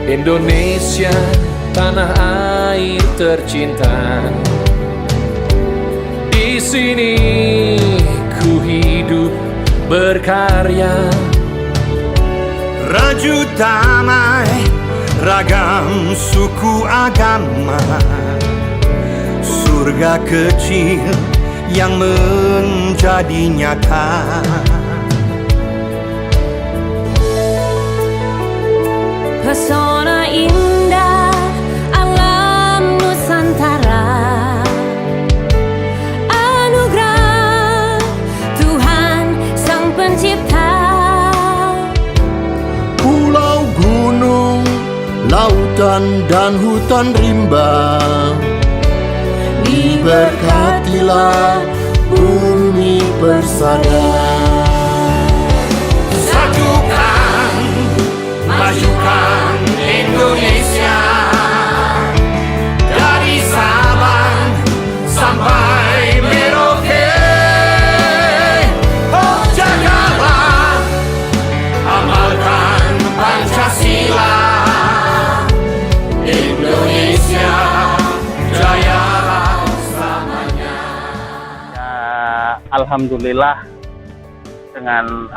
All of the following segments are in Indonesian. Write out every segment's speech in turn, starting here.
Indonesia, tanah air tercinta. Di sini ku hidup berkarya. Raju damai, ragam suku agama, surga kecil yang menjadi nyata. Pesona indah alam Nusantara, anugerah Tuhan Sang Pencipta. Pulau, gunung, lautan dan hutan rimba, diberkatilah bumi persada. Satukan, majukan Indonesia, dari Sabang sampai Merauke. Oh Jakarta, amalkan Pancasila. Indonesia jaya selamanya. Ya, alhamdulillah dengan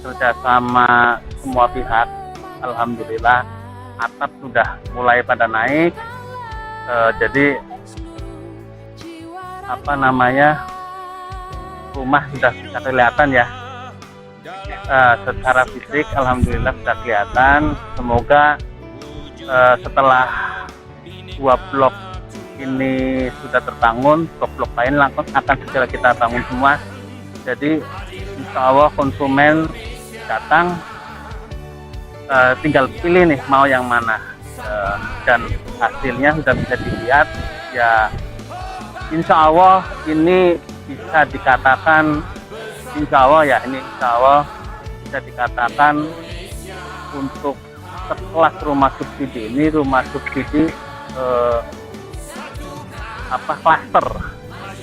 kerjasama semua pihak, alhamdulillah atap sudah mulai pada naik. Jadi rumah sudah bisa kelihatan ya. Secara fisik alhamdulillah sudah kelihatan. Semoga setelah 2 blok ini sudah terbangun, blok-blok lain akan segera kita bangun semua. Jadi insya Allah konsumen datang tinggal pilih nih mau yang mana, dan hasilnya sudah bisa dilihat ya. Insya Allah ini bisa dikatakan insya Allah bisa dikatakan untuk setelah rumah subsidi ini klaster,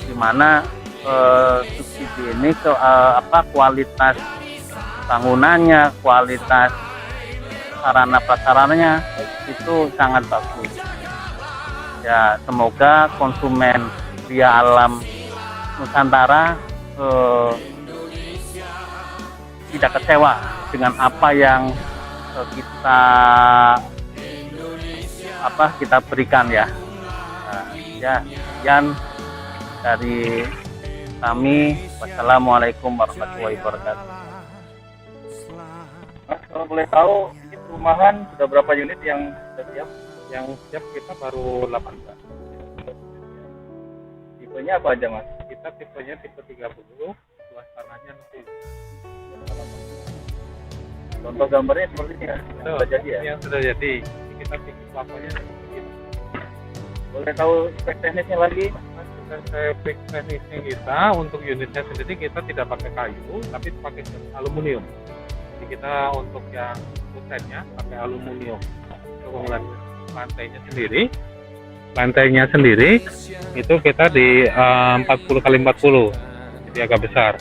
di mana subsidi ini kualitas bangunannya, kualitas sarana prasarananya itu sangat bagus. Ya, semoga konsumen Via Alam Nusantara tidak kecewa dengan apa yang kita berikan ya. Sekian dari kami. Wassalamualaikum warahmatullahi wabarakatuh. Kalau boleh tahu, ini perumahan sudah berapa unit yang sudah siap? Yang siap kita baru 18. Tipenya apa aja mas? Kita tipenya tipe 30, luas tanahnya 60. Contoh gambarnya seperti ini ya? Sudah jadi ya? Yang sudah jadi. Kita bikin plafonnya seperti ini. Boleh tahu spek teknisnya lagi? Spek teknisnya kita untuk unitnya sendiri kita tidak pakai kayu, tapi pakai aluminium. Jadi kita untuk yang kusennya pakai aluminium. Untuk lantainya sendiri itu kita di 40x40, jadi agak besar.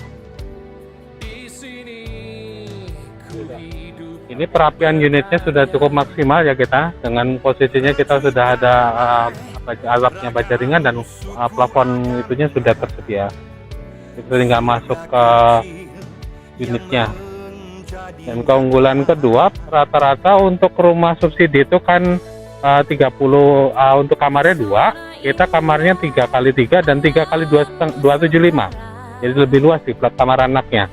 Ini perapian unitnya sudah cukup maksimal ya, kita dengan posisinya kita sudah ada atapnya baja ringan dan plafon itunya sudah tersedia. Itu tinggal masuk ke unitnya. Dan keunggulan kedua, rata-rata untuk rumah subsidi itu kan 30 untuk kamarnya 2, kita kamarnya 3x3 dan 3x275. Jadi lebih luas di plat kamar anaknya.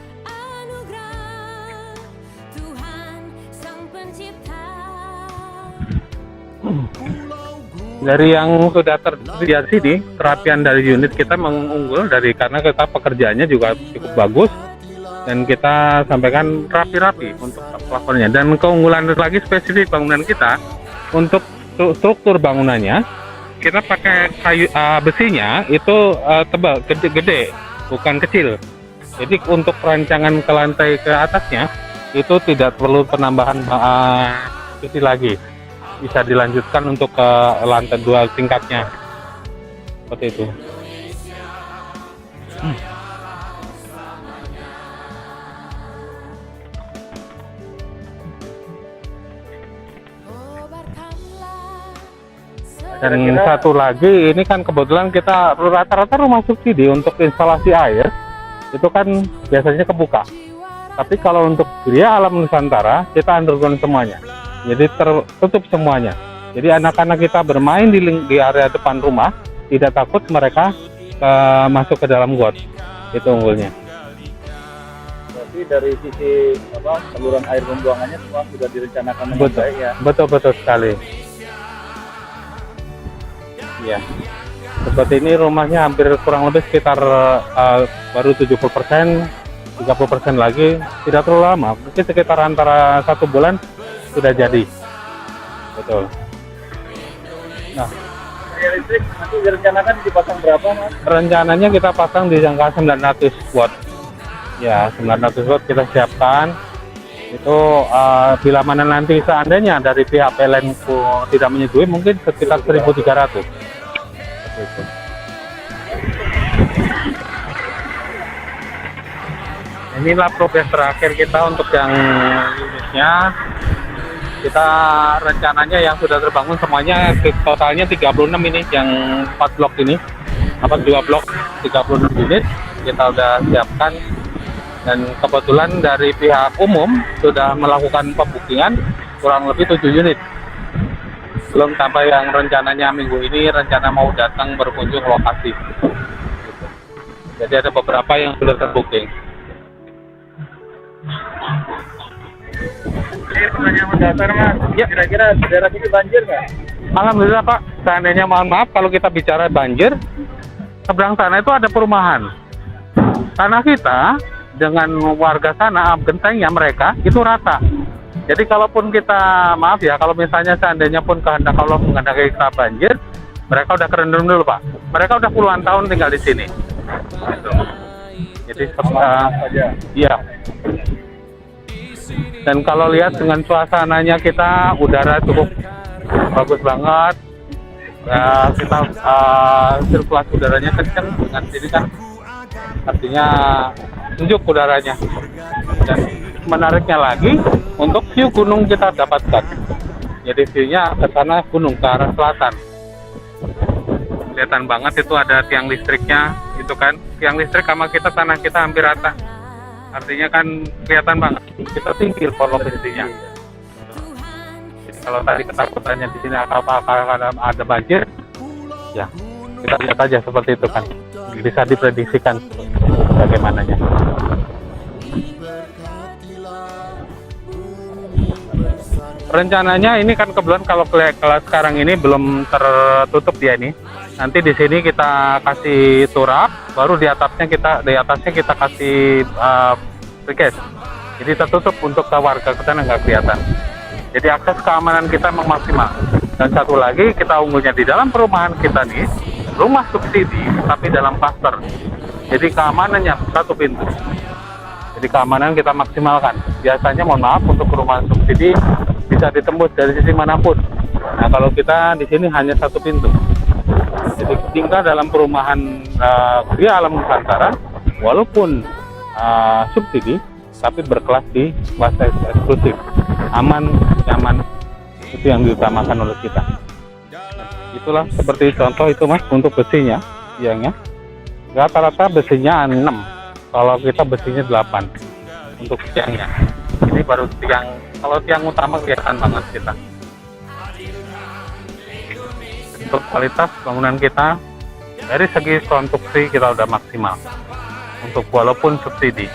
Dari yang sudah tersedia sini, perapian dari unit kita mengunggul karena kita pekerjaannya juga cukup bagus dan kita sampaikan rapi-rapi untuk plafonnya. Dan keunggulan lagi spesifik bangunan kita, untuk struktur bangunannya kita pakai kayu besinya itu tebal, gede, bukan kecil. Jadi untuk perancangan ke lantai ke atasnya itu tidak perlu penambahan besi lagi. Bisa dilanjutkan untuk ke lantai 2 tingkatnya, seperti itu. Dan satu lagi, ini kan kebetulan kita rata-rata rumah subsidi untuk instalasi air itu kan biasanya kebuka. Tapi kalau untuk Gria Alam Nusantara kita underground semuanya, jadi tertutup semuanya. Jadi anak-anak kita bermain di area depan rumah tidak takut mereka masuk ke dalam got. Itu unggulnya. Berarti dari sisi saluran air pembuangannya semua sudah direncanakan dengan baik ya. Betul sekali. Ya, seperti ini rumahnya hampir kurang lebih sekitar baru 70%, 30% lagi, tidak terlalu lama, mungkin sekitar antara 1 bulan sudah jadi. Betul. Nah, Daya listrik nanti direncanakan dipasang berapa, Mas? rencananya kita pasang di jangka 900 watt. Ya, 900 watt kita siapkan. Itu bila mana nanti seandainya dari pihak PLN tidak menyetujui, mungkin sekitar 1.300. Itu. Inilah progres terakhir kita untuk yang unitnya. Kita rencananya yang sudah terbangun semuanya totalnya 36 ini, yang 4 blok ini, 2 blok 36 unit kita udah siapkan. Dan kebetulan dari pihak umum sudah melakukan pembukingan kurang lebih 7 unit. Belum sampai yang rencananya minggu ini rencana mau datang berkunjung lokasi. Jadi ada beberapa yang sudah terbooking. Ini pertanyaan mendasar, Mas. Ya. Kira-kira daerah sini banjir nggak? Alhamdulillah Pak, seandainya mohon maaf kalau kita bicara banjir, seberang sana itu ada perumahan. Tanah kita dengan warga sana, gentengnya mereka itu rata. Jadi kalaupun kita, maaf ya, kalau misalnya seandainya pun kehendak Allah menghendaki kita banjir, mereka udah kerendam dulu Pak. Mereka udah puluhan tahun tinggal di sini. Gitu. Jadi iya. Dan kalau lihat dengan suasananya kita, udara cukup bagus banget. Kita sirkulasi udaranya kencang dengan sini kan, artinya sejuk udaranya. Dan menariknya lagi, untuk view gunung kita dapatkan. Jadi view-nya ke sana gunung, ke arah selatan. Kelihatan banget itu ada tiang listriknya, itu kan. Tiang listrik sama kita, tanah kita hampir rata. Artinya kan kelihatan banget. Kita tinggi lokasinya. Jadi kalau tadi ketakutannya di sini ada banjir, ya kita lihat aja seperti itu kan. Bisa diprediksikan bagaimananya. Rencananya ini kan kebetulan kalau kelas sekarang ini belum tertutup dia ini. Nanti di sini kita kasih turap, baru di atasnya kita kasih precast. Jadi tertutup untuk warga kita nggak kelihatan. Jadi akses keamanan kita memang maksimal. Dan satu lagi kita unggulnya di dalam perumahan kita nih, rumah subsidi tapi dalam klaster. Jadi keamanannya satu pintu. Jadi keamanan kita maksimalkan. Biasanya mohon maaf untuk perumahan subsidi bisa ditembus dari sisi manapun. Nah kalau kita di sini hanya satu pintu. Jadi tinggal dalam perumahan Gria Alam Nusantara, walaupun subsidi, tapi berkelas di kelas eksklusif, aman, nyaman, itu yang diutamakan oleh kita. Itulah seperti contoh itu Mas untuk besinya, tiangnya. Rata-rata besinya 6, kalau kita besinya 8 untuk tiangnya. Ini baru tiang, kalau tiang utama kelihatan banget kita. Untuk kualitas bangunan kita dari segi konstruksi kita udah maksimal untuk walaupun subsidi.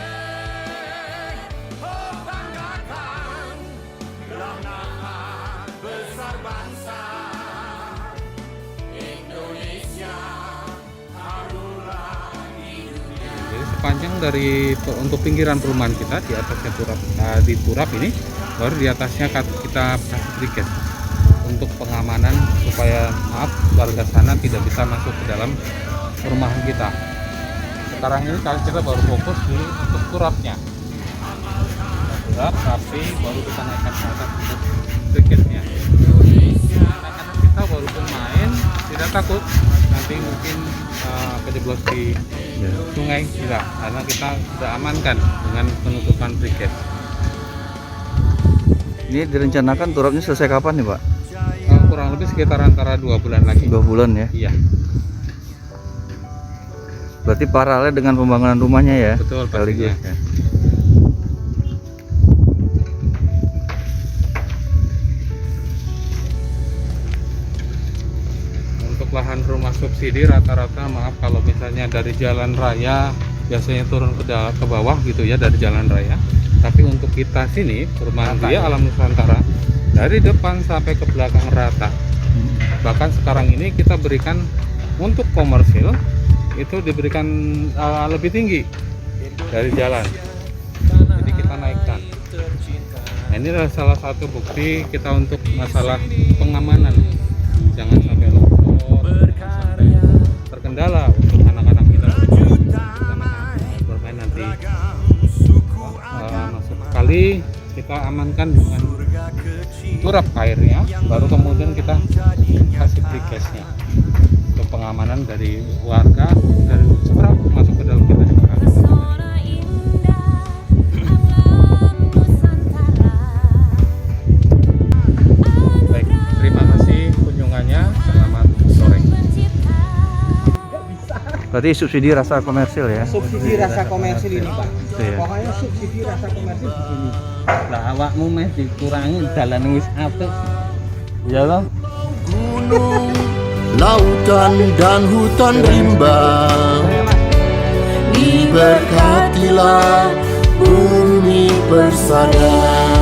Jadi sepanjang dari untuk pinggiran perumahan kita di atasnya turap, di turap ini baru di atasnya kita kasih briket untuk pengamanan supaya warga sana tidak bisa masuk ke dalam perumahan kita. Sekarang ini kita baru fokus dulu untuk turapnya. Turap rapi baru kita naikkan ke atas untuk briketnya. Anak-anak kita walaupun main tidak takut nanti mungkin kejeblos di sungai, tidak, karena kita sudah amankan dengan penutupan briket. Ini direncanakan turapnya selesai kapan nih, Pak? Kurang kurang lebih sekitar antara 2 bulan lagi. 2 bulan ya. Iya, Berarti paralel dengan pembangunan rumahnya ya. betul Sekaligus pastinya. ya. Untuk lahan rumah subsidi rata-rata, maaf kalau misalnya dari jalan raya biasanya turun ke bawah gitu ya, dari jalan raya. Tapi untuk kita sini perumahan Ria Alam Nusantara dari depan sampai ke belakang rata. Bahkan sekarang ini kita berikan untuk komersil itu diberikan lebih tinggi dari jalan. Jadi kita naikkan. Nah, ini adalah salah satu bukti kita untuk masalah pengamanan. Jangan sampai longsor, jangan sampai terkendala untuk anak-anak kita bermain nanti masuk ke kali, kita amankan dengan turap airnya, baru kemudian kita kasih precast-nya untuk pengamanan dari warga dari seberang masuk ke dalam kita juga. Pesona indah alam Nusantara. Baik, terima kasih kunjungannya. Selamat sore. Berarti subsidi rasa komersil ya. Subsidi rasa komersil ini Pak. Itu ya. Pokoknya subsidi rasa komersil begini. Lah awakmu meh dikurangi dalan wis apik. Ya toh? Gunung, lautan dan hutan rimba, diberkatilah bumi persada.